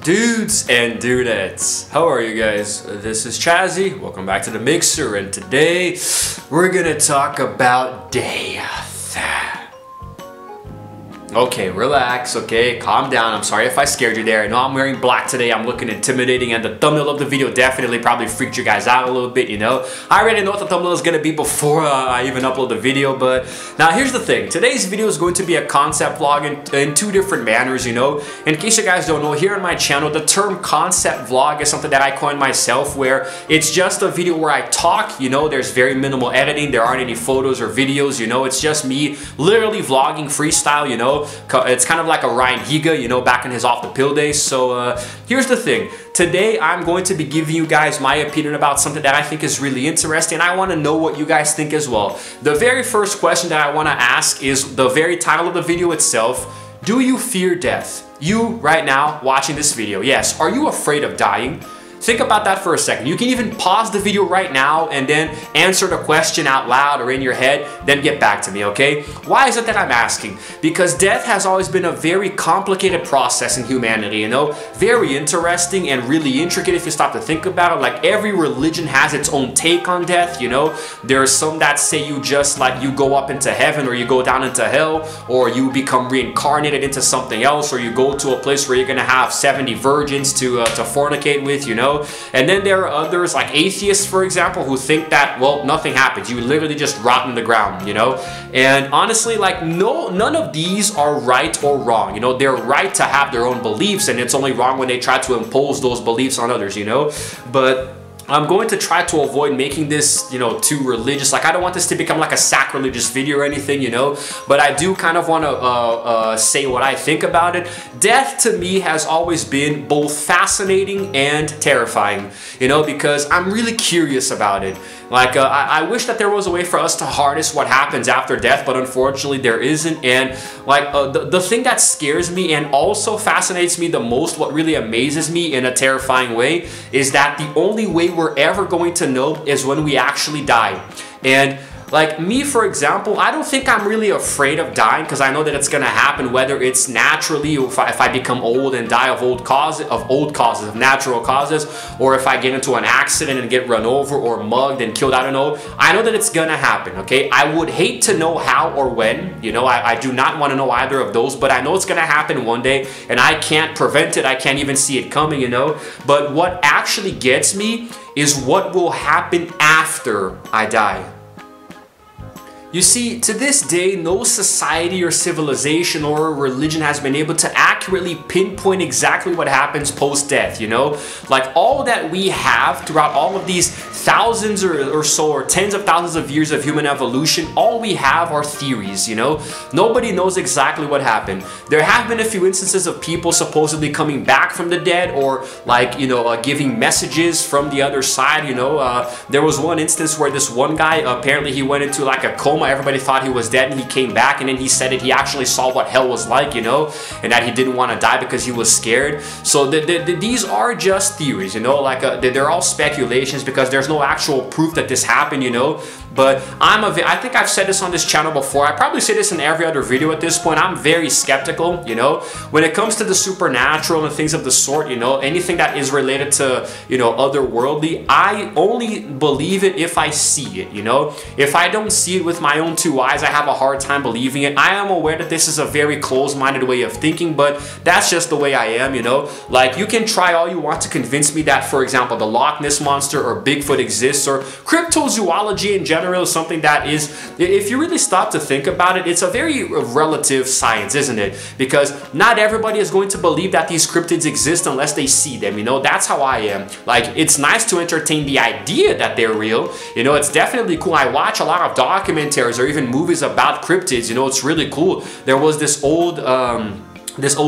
Dudes and dudettes, how are you guys? This is Chazzy, welcome back to the Mixer, and today we're gonna talk about death. Okay, relax, okay, calm down. I'm sorry if I scared you there. I know I'm wearing black today, I'm looking intimidating, and the thumbnail of the video definitely probably freaked you guys out a little bit, you know? I already know what the thumbnail is gonna be before I even upload the video, but now here's the thing. Today's video is going to be a concept vlog in two different manners, you know? In case you guys don't know, here on my channel, the term concept vlog is something that I coined myself, where it's just a video where I talk, you know? There's very minimal editing, there aren't any photos or videos, you know? It's just me literally vlogging freestyle, you know? It's kind of like a Ryan Higa, you know, back in his off the pill days. So here's the thing. Today I'm going to be giving you guys my opinion about something that I think is really interesting, and I want to know what you guys think as well. The very first question that I want to ask is the very title of the video itself. Do you fear death? You right now watching this video, yes. Are you afraid of dying? Think about that for a second. You can even pause the video right now and then answer the question out loud or in your head, then get back to me, okay? Why is it that I'm asking? Because death has always been a very complicated process in humanity, you know? Very interesting and really intricate if you stop to think about it. Like, every religion has its own take on death, you know? There are some that say you just, like, you go up into heaven or you go down into hell, or you become reincarnated into something else, or you go to a place where you're gonna have 70 virgins to fornicate with, you know? And then there are others, like atheists, for example, who think that, well, nothing happens. You literally just rot in the ground, you know? And honestly, like, none of these are right or wrong. You know, they're right to have their own beliefs, and it's only wrong when they try to impose those beliefs on others, you know? But I'm going to try to avoid making this, you know, too religious. Like, I don't want this to become like a sacrilegious video or anything, you know, but I do kind of want to say what I think about it. Death to me has always been both fascinating and terrifying, you know, because I'm really curious about it. Like, I wish that there was a way for us to harness what happens after death, but unfortunately there isn't. And like, the thing that scares me and also fascinates me the most, what really amazes me in a terrifying way, is that the only way we're ever going to know is when we actually die. And like me, for example, I don't think I'm really afraid of dying, because I know that it's gonna happen, whether it's naturally, or if I become old and die of natural causes, or if I get into an accident and get run over or mugged and killed. I don't know. I know that it's gonna happen, okay? I would hate to know how or when, you know. I do not want to know either of those, but I know it's gonna happen one day, and I can't prevent it. I can't even see it coming, you know. But what actually gets me is what will happen after I die. You see, to this day, no society or civilization or religion has been able to accurately pinpoint exactly what happens post-death, you know? Like, all that we have throughout all of these thousands or so, or tens of thousands of years of human evolution, all we have are theories, you know? Nobody knows exactly what happened. There have been a few instances of people supposedly coming back from the dead, or like, you know, giving messages from the other side, you know? There was one instance where this one guy, apparently he went into like a coma. Everybody thought he was dead, and he came back, and then he said that he actually saw what hell was like, you know, and that he didn't want to die because he was scared. So these are just theories, you know, like they're all speculations, because there's no actual proof that this happened, you know. But I think I've said this on this channel before. I probably say this in every other video at this point. I'm very skeptical, you know, when it comes to the supernatural and things of the sort, you know, anything that is related to, you know, otherworldly. I only believe it if I see it, you know. If I don't see it with my own two eyes, I have a hard time believing it. I am aware that this is a very closed-minded way of thinking, but that's just the way I am, you know. Like, you can try all you want to convince me that, for example, the Loch Ness Monster or Bigfoot exists, or cryptozoology in general is something that is, if you really stop to think about it, it's a very relative science, isn't it? Because not everybody is going to believe that these cryptids exist unless they see them, you know. That's how I am. Like, it's nice to entertain the idea that they're real, you know. It's definitely cool. I watch a lot of documentaries or even movies about cryptids, you know. It's really cool. There was this old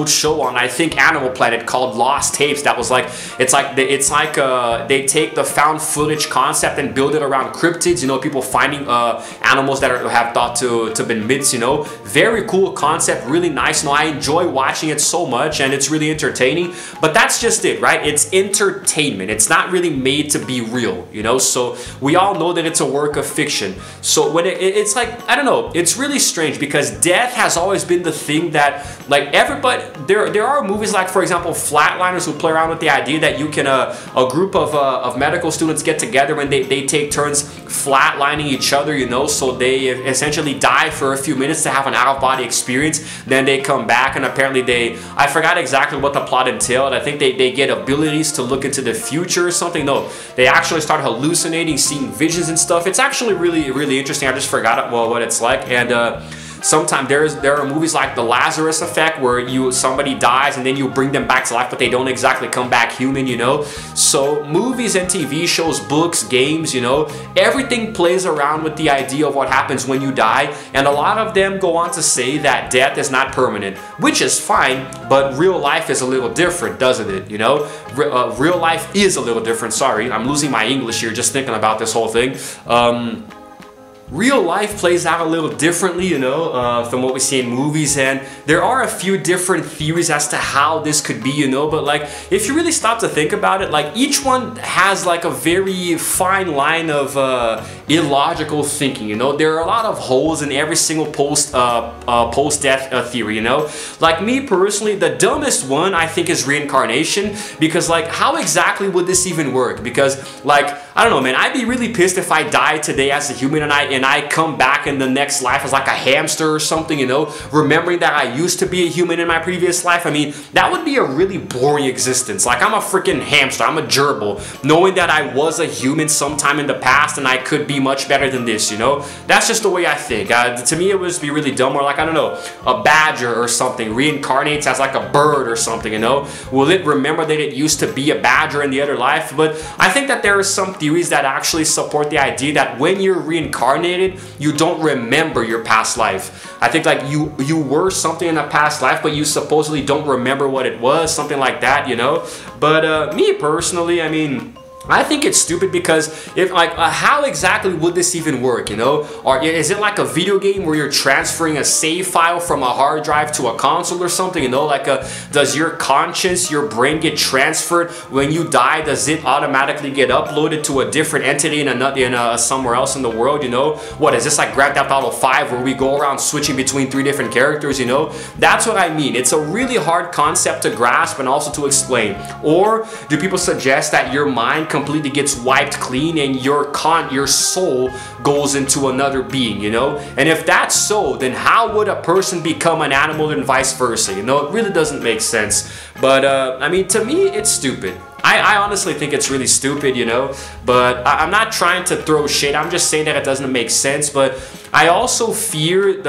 show on, I think, Animal Planet called Lost Tapes that was like, it's like they take the found footage concept and build it around cryptids, you know, people finding animals that have thought to been myths, you know. Very cool concept, really nice. No, I enjoy watching it so much, and it's really entertaining. But that's just it, right? It's entertainment. It's not really made to be real, you know. So we all know that it's a work of fiction. So when it's like, I don't know, it's really strange, because death has always been the thing that, like, everybody but there are movies like, for example, Flatliners, who play around with the idea that you can a group of medical students get together and they take turns flatlining each other, you know, so they essentially die for a few minutes to have an out-of-body experience. Then they come back, and apparently I forgot exactly what the plot entailed. I think they get abilities to look into the future or something. No, they actually start hallucinating, seeing visions and stuff. It's actually really interesting. I just forgot what it's like. And sometimes there are movies like The Lazarus Effect, where somebody dies and then you bring them back to life, but they don't exactly come back human, you know. So movies and TV shows, books, games, you know, everything plays around with the idea of what happens when you die, and a lot of them go on to say that death is not permanent, which is fine, but real life is a little different, doesn't it? You know, real life is a little different. Sorry, I'm losing my English here just thinking about this whole thing. Real life plays out a little differently, you know, from what we see in movies, and there are a few different theories as to how this could be, you know, but like, if you really stop to think about it, like, each one has like a very fine line of illogical thinking, you know. There are a lot of holes in every single post-death theory, you know. Like, me personally, the dumbest one I think is reincarnation, because like, how exactly would this even work? Because like, I don't know, man, I'd be really pissed if I died today as a human and I come back in the next life as like a hamster or something, you know, remembering that I used to be a human in my previous life. I mean, that would be a really boring existence. Like, I'm a freaking hamster, I'm a gerbil, knowing that I was a human sometime in the past and I could be much better than this, you know. That's just the way I think. To me, it would be really dumb. Or like, I don't know, a badger or something reincarnates as like a bird or something, you know. Will it remember that it used to be a badger in the other life? But I think that there are some theories that actually support the idea that when you're reincarnated, you don't remember your past life. I think like you were something in a past life, but you supposedly don't remember what it was, something like that, you know. But me personally, I mean, I think it's stupid, because if like, how exactly would this even work, you know? Or is it like a video game where you're transferring a save file from a hard drive to a console or something, you know? Like, does your conscience, your brain get transferred when you die? Does it automatically get uploaded to a different entity in somewhere else in the world, you know? What is this, like Grand Theft Auto 5, where we go around switching between 3 different characters, you know? That's what I mean. It's a really hard concept to grasp and also to explain. Or do people suggest that your mind completely gets wiped clean and your soul goes into another being, you know? And if that's so, then how would a person become an animal and vice versa, you know? It really doesn't make sense. But I mean, to me, it's stupid. I honestly think it's really stupid, you know, but I'm not trying to throw shade. I'm just saying that it doesn't make sense. But I also fear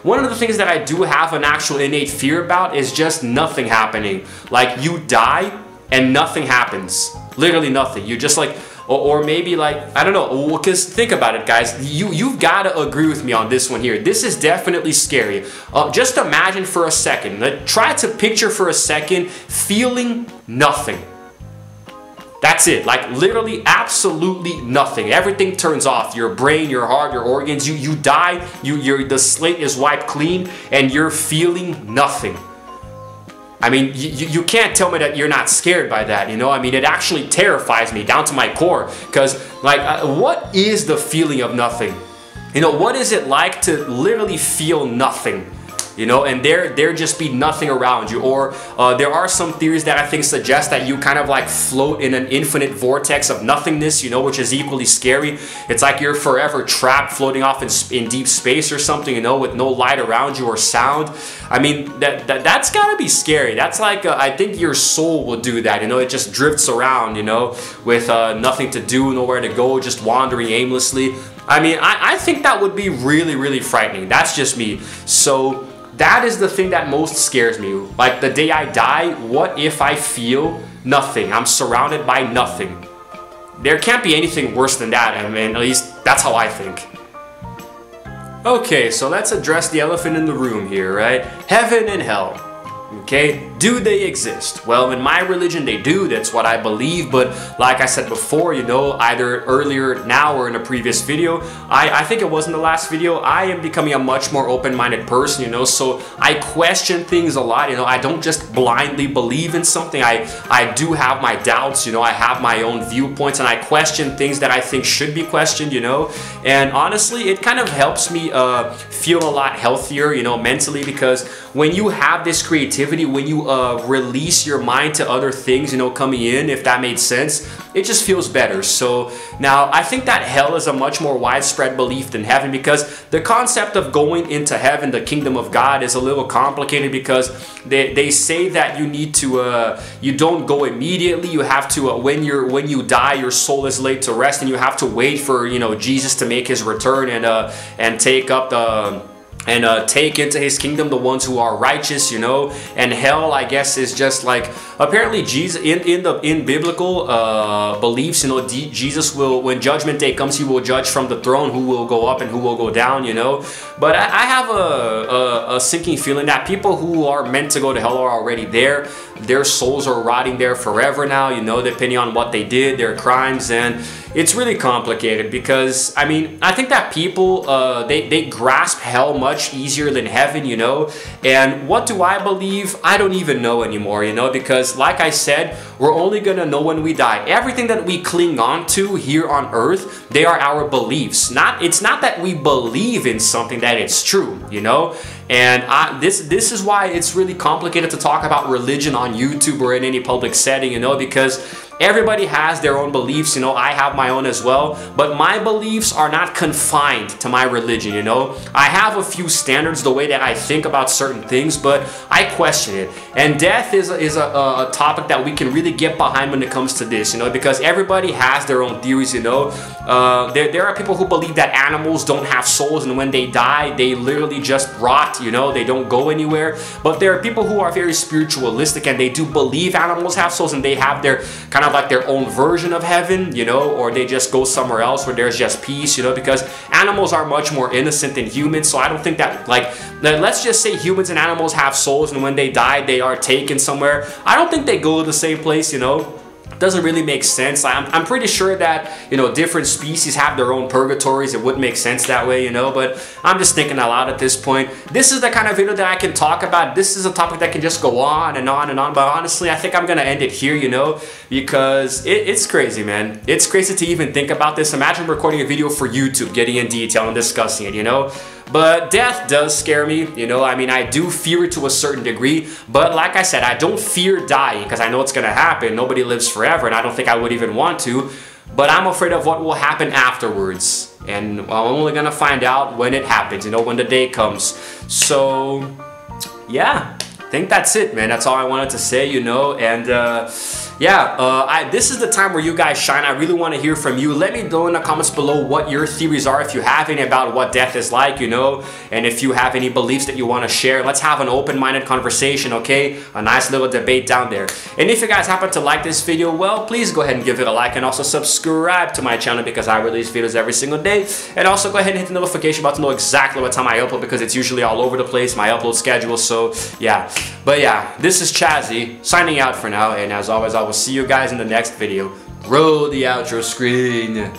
one of the things that I do have an actual innate fear about is just nothing happening. Like, you die and nothing happens. Literally nothing. You just like, or maybe like, I don't know, because think about it, guys. You've got to agree with me on this one here. This is definitely scary. Just imagine for a second. Try to picture for a second feeling nothing. That's it. Like, literally absolutely nothing. Everything turns off. Your brain, your heart, your organs. You die. The slate is wiped clean and you're feeling nothing. I mean, you can't tell me that you're not scared by that, you know? I mean, it actually terrifies me down to my core, because, like, what is the feeling of nothing? You know, what is it like to literally feel nothing? You know, and there just be nothing around you. Or there are some theories that I think suggest that you kind of like float in an infinite vortex of nothingness, you know, which is equally scary. It's like you're forever trapped, floating off in deep space or something, you know, with no light around you or sound. I mean, that's gotta be scary. That's like, I think your soul will do that, you know. It just drifts around, you know, with nothing to do, nowhere to go, just wandering aimlessly. I mean, I think that would be really, really frightening. That's just me. So that is the thing that most scares me. Like, the day I die, what if I feel nothing? I'm surrounded by nothing. There can't be anything worse than that. I mean, at least that's how I think. Okay, so let's address the elephant in the room here, right? Heaven and hell. Okay, Do they exist? Well, in my religion they do, that's what I believe, but like I said before, you know, either earlier now or in a previous video, I think it was in the last video, I am becoming a much more open-minded person, you know, so I question things a lot, you know, I don't just blindly believe in something, I do have my doubts, you know, I have my own viewpoints, and I question things that I think should be questioned, you know, and honestly, it kind of helps me feel a lot healthier, you know, mentally, because when you have this creativity, when you release your mind to other things, you know, coming in, if that made sense, it just feels better. So now I think that hell is a much more widespread belief than heaven, because the concept of going into heaven, the kingdom of God, is a little complicated, because they say that you need to you don't go immediately, you have to when you die, your soul is laid to rest, and you have to wait for, you know, Jesus to make his return and take up the take into his kingdom the ones who are righteous, you know. And hell, I guess, is just like, apparently Jesus in biblical beliefs, you know, Jesus will, when judgment day comes, he will judge from the throne who will go up and who will go down, you know. But I have a sinking feeling that people who are meant to go to hell are already there. Their souls are rotting there forever now, you know, depending on what they did, their crimes. And it's really complicated, because I mean, I think that people they grasp hell much easier than heaven, you know. And what do I believe? I don't even know anymore, you know, because like I said, we're only gonna know when we die. Everything that we cling on to here on earth, they are our beliefs. It's not that we believe in something that it's true, you know. And this is why it's really complicated to talk about religion on YouTube or in any public setting, you know, because everybody has their own beliefs, you know. I have my own as well, but my beliefs are not confined to my religion, you know. I have a few standards, the way that I think about certain things, but I question it. And death is a topic that we can really get behind when it comes to this, you know, because everybody has their own theories, you know. There are people who believe that animals don't have souls, and when they die, they literally just rot, you know, they don't go anywhere. But there are people who are very spiritualistic, and they do believe animals have souls, and they have their kind of like their own version of heaven, you know, or they just go somewhere else where there's just peace, you know, because animals are much more innocent than humans. So I don't think that, like, let's just say humans and animals have souls, and when they die, they are taken somewhere. I don't think they go to the same place, you know. Doesn't really make sense. I'm pretty sure that, you know, different species have their own purgatories. It wouldn't make sense that way, you know, but I'm just thinking out loud at this point. This is the kind of video that I can talk about. This is a topic that can just go on and on and on, but honestly, I think I'm gonna end it here, you know, because it's crazy, man. It's crazy to even think about this. Imagine recording a video for YouTube, getting in detail and discussing it, you know. But death does scare me, you know. I mean, I do fear it to a certain degree, but like I said, I don't fear dying, because I know it's gonna happen. Nobody lives forever, and I don't think I would even want to, but I'm afraid of what will happen afterwards. And I'm only gonna find out when it happens, you know, when the day comes. So yeah, I think that's it, man. That's all I wanted to say, you know. And yeah, this is the time where you guys shine. I really want to hear from you. Let me know in the comments below what your theories are, if you have any, about what death is like, you know, and if you have any beliefs that you want to share. Let's have an open-minded conversation, okay? A nice little debate down there. And if you guys happen to like this video, well, please go ahead and give it a like, and also subscribe to my channel, because I release videos every single day. And also go ahead and hit the notification button to know exactly what time I upload, because it's usually all over the place, my upload schedule. So yeah, but yeah, this is Chazzy signing out for now, and as always, I will see you guys in the next video. Roll the outro screen.